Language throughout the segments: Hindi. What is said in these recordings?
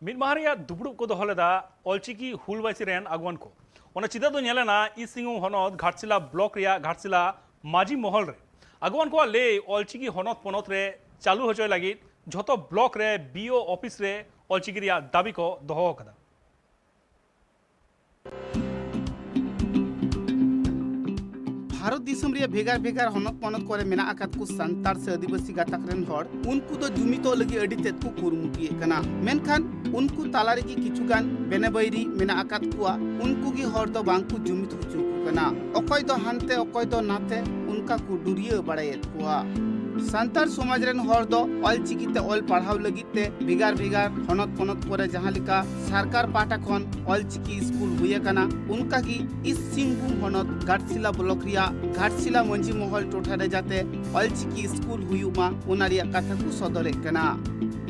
ᱢᱤᱫ ᱢᱟᱦᱟ ᱨᱮᱭᱟᱜ ᱫᱩᱯᱲᱩᱵ ᱠᱚ ᱫᱚᱦᱚ ᱞᱮᱫᱟ ᱚᱞᱪᱤᱠᱤ ᱦᱩᱞᱵᱟᱭᱥᱤ ᱨᱮᱱ ᱟᱜᱩᱣᱟᱱ ᱠᱚ। ᱚᱱᱟ ᱪᱤᱛᱟᱹᱨ ᱫᱚ ᱧᱮᱞᱮᱱᱟ ᱤᱥᱴ ᱥᱤᱝᱵᱷᱩᱢ ᱦᱚᱱᱚᱛ ᱜᱷᱟᱴᱥᱤᱞᱟ ᱵᱞᱚᱠ ᱨᱮᱭᱟᱜ ᱜᱷᱟᱴᱥᱤᱞᱟ ᱢᱟᱹᱡᱷᱤ ᱢᱚᱦᱚᱞ ᱨᱮ। ᱟᱜᱩᱣᱟᱱ ᱠᱚᱣᱟᱜ ᱞᱟᱹᱭ ᱚᱞᱪᱤᱠᱤ ᱯᱚᱱᱚᱛ ᱨᱮ ᱪᱟᱞᱩ ᱦᱚᱪᱚᱭ ᱞᱟᱹᱜᱤᱫ ᱡᱷᱚᱛᱚ ᱵᱞᱚᱠ ᱨᱮ BO ᱚᱯᱷᱤᱥ ᱨᱮ ᱚᱞᱪᱤᱠᱤ ᱨᱮᱭᱟᱜ ᱫᱟᱵᱤ ᱠᱚ ᱫᱚᱦᱚ ᱟᱠᱟᱫᱟ। भारत दिसम रे भेगार भेगार हनत पनत करे मेना आकात को संतार से आदिवासी गातक रेन हर उनको तो जुमितो लगी अडी तेत को कुरुमुटी कना मेनखान उनको तालारे की किचुगान बेनेबैरी मेना आकात कुआ उनको की हर दो बांकु जुमित हुचु कना अकय दो हानते अकय दो नाते उनका को दुरिया बड़ायत कुआ संतार समाज रेन हर दो ऑलचिकीते ऑल पढ़ाव लगिते भेगार भेगार हनत पनत करे जहां लिका सरकार पाटा खन ऑलचिकी स्कूल हुए कना उनका की इस सिंहभूम हनत घाटसिला ब्लॉक रिया घाटसिला मंजी महल टोठा रे जाते ऑलचिकी स्कूल हुयुमा उनारिया कथा को सदरे कना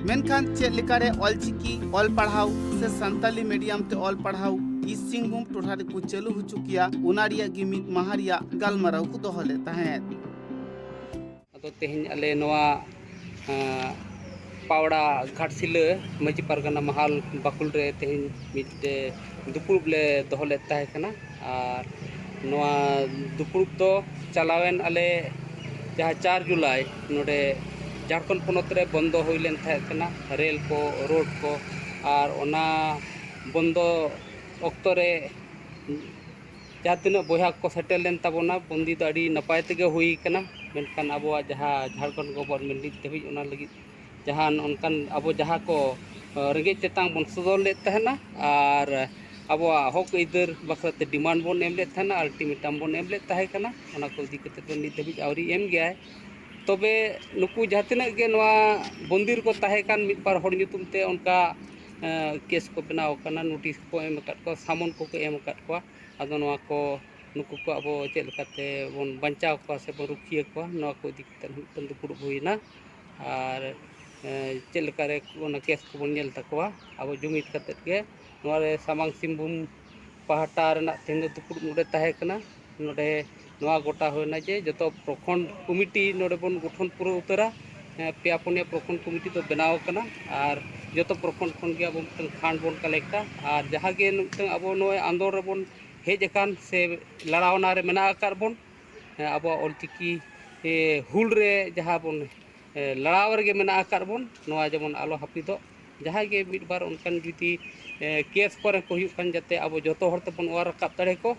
मेनखान चेक लेकारे ऑलचिकी ऑल पढ़ाव से संताली मीडियम ते ऑल पढ़ाव इस सिंहभूम टोठा रे को चलू हो चुकिया उनारिया की मित महारिया गालमाराव को दोहले ताहेत तो तेहन आले नवा पावड़ा घाटसिला मजी पारगाना महल बाकुल रे तेहन मिटे दुपुरुब ले दोहले ताहे कना और नवा दुपुरुब तो चलावेन आले जहाँ 4 जुलाई नोडे झारखंड पनत रे बंद होइलेन थाहे कना रेल को रोड को और ओना बंद ऑक्तो रे जहाँ तीना बया को सेटल लेन ताबोना बंदी तो अड़ी नपाय तेगे हुई कना मेनखान अब जहाँ झारखंड गवर्नमेंट नित धाबिज ओना लगी जहाँ उनकान अब जहाँ को रेंगे चेतांग बन सदर ले तहना और अब हक इधर बखराते डिमांड बन एम ले तहना अल्टीमेटम बन एम ले तहे कना ओना को इदी कते तो नित धाबिज आवरी एम गया है तबे नुकु जहाँ तीना गे नवा बंदिर को तहे कान मिद बार हर nyutum ते उनका केस को बनाव कना नोटिस को एम अकात को सामन को एम अकात को आदो नवा को नुकु को अब चेक लेकाते बन बंचाव को से बन रुखिया को नवा को इदी कते मिदटन दुपुरुब हुइना और चेक लेकारे ओना केस को बन नेल तकवा अब जुमित कते के नवा रे सामांग सिंहभूम पाहटा रेना तेन दुपुरुब नोडे तहे कना नोडे नवा गोटा होना जे जतो प्रखंड कमिटी नोडे बन गठन पूरा उतरा पेया पुनिया प्रखंड कमिटी तो बनाव कना और जतो प्रखंड खन के अब मिदटन खांड बन कलेक्टा और जहाँ गे मिदटन अब नोय आंदोलन रे बन हेज अकान से लड़ावना रे मेना आकार बन अब ऑलचिकी हुल रे जहाँ बन लड़ाव रे मेना आकार बन नवा जेमन आलो हापिदो जहाँ गे मिद बार उनकान जुदी केस पर को हुयु कान जाते अब जतो हर तबन ओर राकाब दाड़े को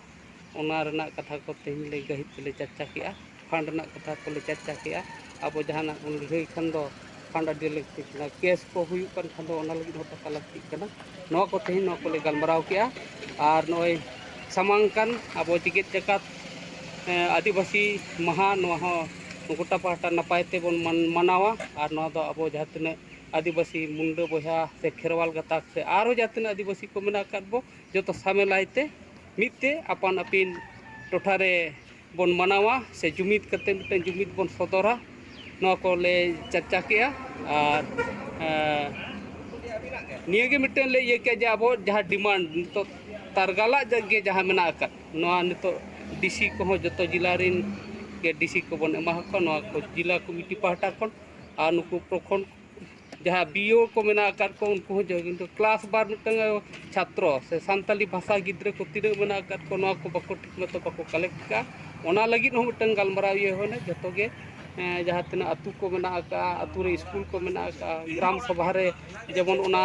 ओना रना कथा को तेहन ले गहित ले चर्चा किया फंड रना कथा को ले चर्चा किया अब जहाँ बन लई खान दो फंड अडी लगती कना केस को हुयु कान खान दो ओना लगी होता लगती कना नवा को तेहन नवा को ले गलमराव किया और नय समांकन अब जिगेत जकात आदिवासी महा गोटा पाहटा नपायते बन मनावा और नवा दो अब जहाँ तीना आदिवासी मुंडा बया से खेरवाल गाताक से आरो जहाँ तीना आदिवासी को मेना काटबो जतो सामेलाइते मिदते आपान आपिन टोठा रे बन मनावा से जुमित कते मिदटन जुमित बन सदरा नवा को ले चर्चा किया और नियगे मिदटन ले ये के अब जहाँ डिमांड तो तारगाला जगे जहाँ मेना आकात नवा नितो डीसी को जतो जिला रिन के डीसी को बन एमा को नवा को जिला कमिटी पाहटा खन आ नुकु प्रखंड जहाँ BO को मेना आकात को उनको जो किंतु क्लास बार मिदटन छात्र से संताली भाषा गिद्रे को तिरे मेना आकात को नवा को बको ठीक मतो बको कलेक्ट का ओना लगी हो मिदटन गलमराव ये होने जतो गे जहाँ तीना अतु को मेना आका अतु रे स्कूल को मेना आका ग्राम सभा रे जेमन ओना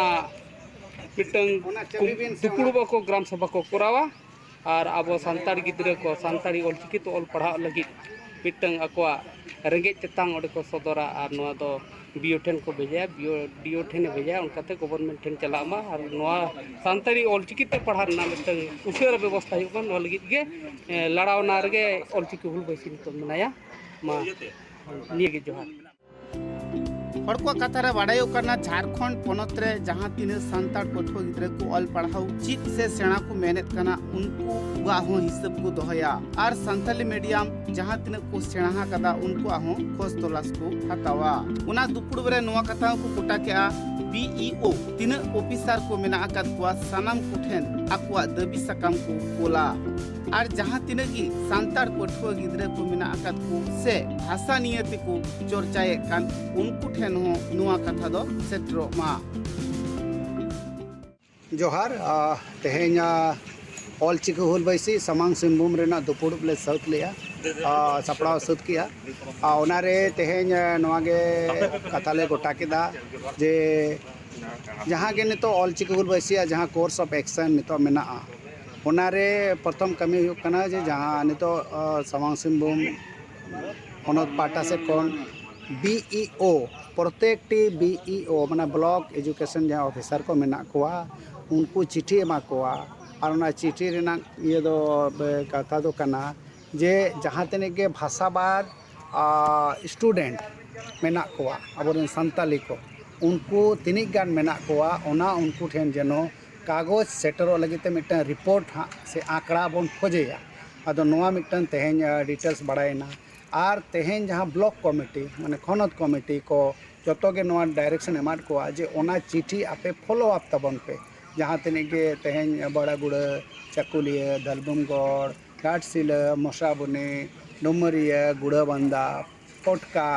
मिदटन दुपुरुब को ग्राम सभा को करावा और अब संताड़ गिद्रे को संताड़ी ऑलचिकी तो ऑल पढ़ा लगी मिदटन अकवा रेंगे चेतांग ओडे को सदरा और नवा दो BO ठेन को भेजा DO ठेन भेजा उनकाते गवर्नमेंट ठेन चलामा और नवा संताड़ी ऑलचिकी ते पढ़ा ना मिदटन उसेर व्यवस्था हुकन नवा लगी गे लड़ावना रे ऑलचिकी हुल बैसी तो मनाया मा निये जोहार हड़को कथा रे बाडायो करना झारखंड पनत रे जहाँ तीन संताड़ पठुआ गिद्रे को ऑल पढ़ाऊ चित से सेना को मेहनत करना उनको वा हो हिसाब को दोहया और संताली मीडियम जहाँ तीन को सेना कदा उनको आहो खोज तलाश को हतावा उना दुपुड़ रे नवा कथा को कोटा के BEO तीन ऑफिसर को मेना आकात को सनाम कुठेन आकुआ दबी सकाम को कोला और जहाँ तीन की संताड़ पठुआ गिद्रे को मेना आकात को से भाषा नियति को चर्चाए कान उनको ठेन हो नुआ कथा दो सेट्रो मा। जोहार तेहें ऑलचिकी हुल बैसी समांग सिंहभूम रेना दुपुड़ुब ले सौत लिया सपड़ा सौत किया ओनारे तेहें नवागे कथा ले गोटा केदा जे जहाँ के नितो ऑलचिकी हुल बैसी जहाँ कोर्स ऑफ एक्शन नितो मेना ओनारे प्रथम कमी हुई कना जे जहाँ नितो समांग सिंहभूम होनत पाटा से कौन BEO प्रत्येक टी BEO माने ब्लॉक एजुकेशन जहाँ ऑफिसर को मेना कोआ उनको चिट्ठी एमा कोआ और ना चिट्ठी रेना ये दो कथा दो कना जे जहाँ तने के भाषाबार स्टूडेंट मेना कोआ अब संताली को उनको तिनिक गान मेना कोआ ओना उनको ठेन जनो कागज सेटरो लगिते मिटन रिपोर्ट हाँ से आंकड़ा बोन खोजेया अदो नोआ मिटन तेहें डिटेल्स बढ़ाएना और तेहें जहाँ ब्लॉक कमिटी माने खनत कमिटी को जोतोगे नोआ डायरेक्शन एमाड को जे ओना चिट्ठी आपे फॉलो अप तबन पे जहाँ तने के तेहें बड़ागुड़ा चकुलिया दलबुमगढ़ घाटशिला मशाबुनी डुमरिया गुड़ाबंदा पटका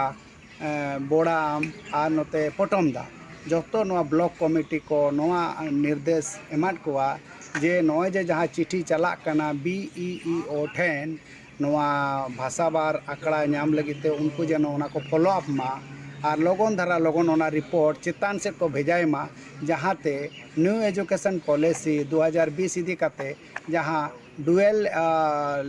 बोड़ाम और नोते पटमदा जोतो नोआ ब्लॉक कमिटी को नोआ निर्देश एमाड कोआ जे नोए जे जहाँ चिट्ठी चला कना BEO ठेन नोआ भाषाबार आंकड़ा नाम लगिते उनको जनो ओना को फॉलो अप मा और लोगन धारा लोगन ओना रिपोर्ट चितान से को भेजाए मा जहाँ ते न्यू एजुकेशन पॉलिसी 2020 इदी काते जहाँ डुअल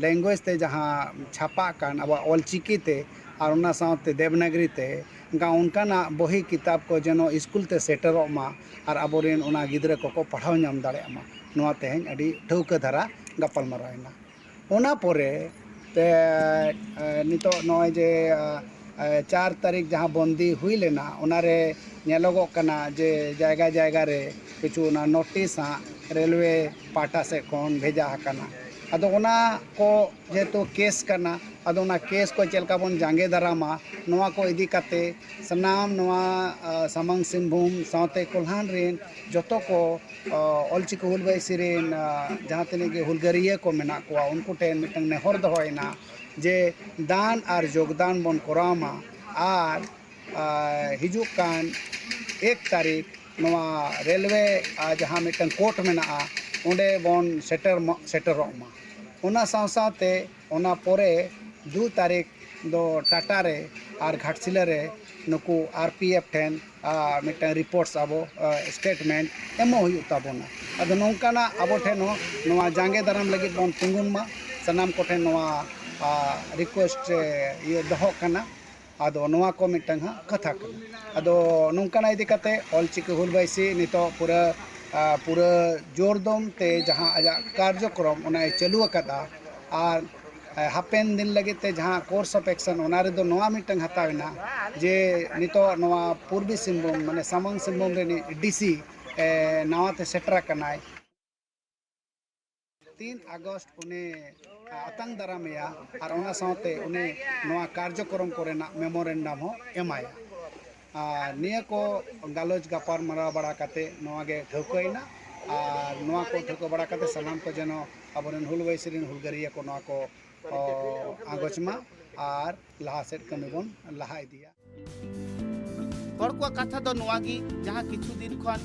लैंग्वेज ते जहाँ छापा कान अब ऑलचिकी ते और उना साथे देवनागरी ते उनका ना बही किताब को जनो स्कूल ते सेटरो मा और अबोरेन उना गिद्रा को पढ़ाव नाम दाड़े मा नोआ तेहें अडी ठौका धारा गपल मरायना ओना पोरे ते नितो नॉय जे 4 तारीख जहाँ बंदी हुई लेना उनारे नेलोगो कना जे जायगा जायगा रे किछु ना नोटिस रेलवे पाटा से कौन भेजा हकना अदो ओना को जेतो केस करना अदो ओना केस को चलका बन जांगे दारामा नोआ को इदी काते सनाम नोआ समांग सिंहभूम साथे कोल्हान रेन जोतो को ऑलचिकी हुल बैसी रेन जहाँ तने के हुलगरिया को मेना कोआ उनको टेन मिटन नेहर दहोयना जे दान और योगदान बन करामा और हिजुक कान 1 तारीख नोआ रेलवे जहाँ मिटन कोर्ट मेना उंडे बन सेटरोमा ओना साथे ओना पोरे 2 तारीख दो टाटा रे और घाटशिला रे नुकु RPF ठेन मिटन रिपोर्ट्स अब स्टेटमेंट एमो हुई ताबोना अदो नोंकाना अब ठेन नोआ जांगे दाराम लगी बन तिंगुन मा सनाम को ठेन नोआ रिक्वेस्ट ये दहो कना अदो नोआ को मिटन हा कथा कना अदो नोंकाना इदी काते ऑलचिकी हुल बैसी नितो पूरा जोरदम ते जहाँ आजा कार्यक्रम उन्हें चालू कदा और हापेन दिन लगे ते जहाँ कोर्स ऑफ एक्शन उनारे दो नोआ मिटन हतावेना जे नितो नोआ पूर्वी सिंहभूम माने समांग सिंहभूम रे DC नवाते सेटरा कनाय 3 अगस्त उन्हें आतंक दारामेया और ओना साथे उन्हें नोआ कार्यक्रम कोरेना मेमोरेंडम हो एमाया निया को गालोज गापार मरा बड़ा काते नोआ गे ठौकइना और नोआ को ठौको बड़ा काते सलाम को जनो अबरन हुल बैसिरिन हुलगरिया को नोआ को आगोचमा और लहा सेट कमी बन लहा इदिया हर को कथा दो नोआगी जहाँ किछु दिन खन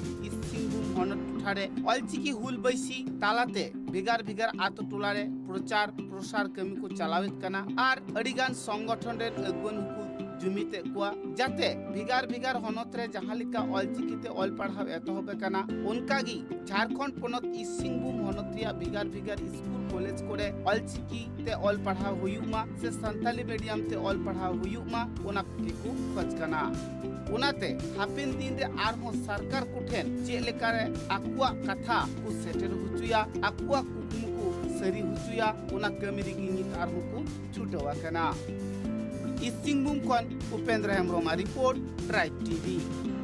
सिंहभूम हनत टुठारे ऑलचिकी हुल बैसी तालाते भिगार भिगार आतो टोलारे प्रचार प्रसार कमी को चलावित कना और अडिगान संगठन रे अगुन हुकु जुमिते कुआ जाते भिगार भिगार हनत रे जहाँ लिका ऑलचिकीते ऑल पढ़ाव एतहबे कना उनकागी झारखंड पोनत सिंहभूम हनत रिया भिगार भिगार स्कूल कॉलेज कोरे ऑलचिकीते ऑल पढ़ाव हुयुमा से संताली मीडियम ते ऑल पढ़ाव हुयुमा ओना किकु खज कना उनाते हापिन दिन रे आरहो सरकार कुठेन चे लेकारे आकुआ कथा को सेटर हुचुया आकुआ कुकमु को सरी हुचुया ओना कमिरी गिनित आरहो को छुटवा कना सिंहभूम खन Upendra Hembram report tribe TV।